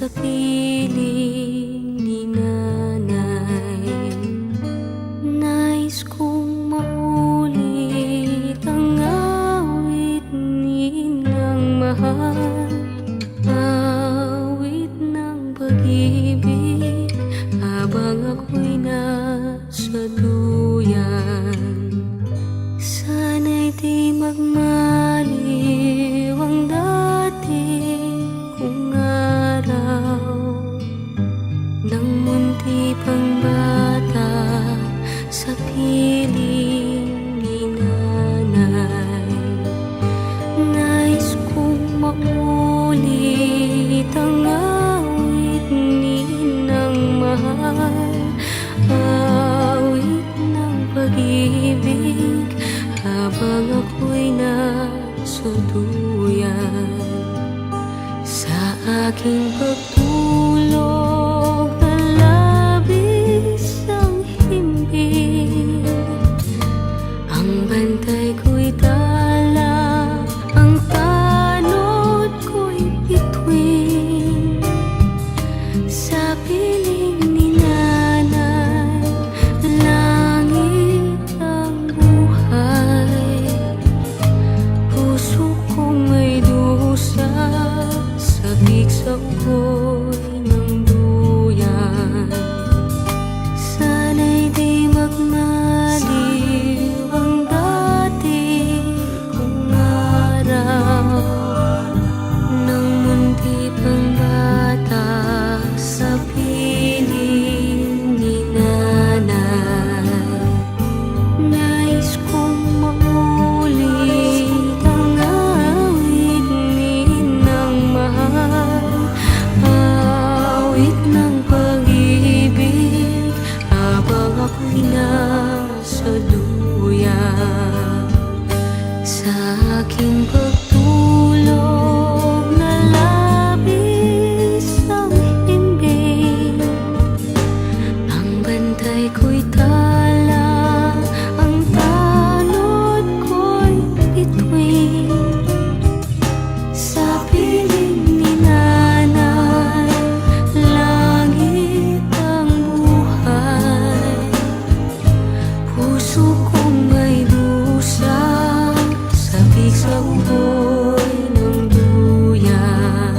sa piling ni nanay. Nais kong maulit ang awit ni Inang mahal, awit ng pag-ibig habang ako'y nasa duyan. Sana'y di magmaliw ang dati kong araw, nang munti pang bata sa piling ni nanay. Nais kong maulit ang awit ni Inang mahal, awit ng pag-ibig habang ako'y nasa duyan. Sa aking pagtulog na labis ang himbing, ang bantay ko'y tala, ang tanod ko'y bituin. Sa piling ni nanay, langit ang buhay. Puso kong may dusa, sabik sa ugoy ng duyan. Sana'y di magmaliw ang dati kong araw, nang munti pang bata sa piling ni nanay. Nais kong maulit ang awit ni Inang mahal, awit ng pag-ibig habang ako'y nasa duyan. Sa aking pagtulog na labis ang himbing, ang bantay ko'y tala, ang tanod ko'y bituin. Sa piling ni nanay, langit ang buhay. Puso kong may dusa, sabik sa ugoy ng duyan.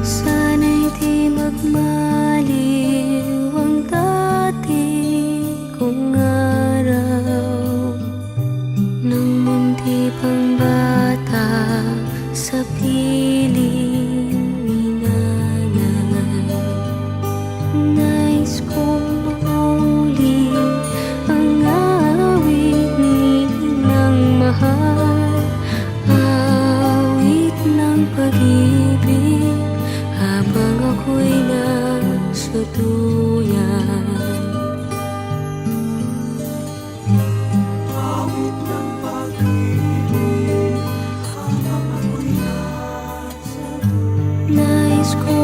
Sana'y di magmaliw ang dati kong araw, nang munti pang bata sa piling ni nanay. Nais kong maulit ang awit ni Inang mahal, awit ng pag-ibig habang ako'y nasa duyan. Awit ng pag-ibig habang ako'y nasa Nais kong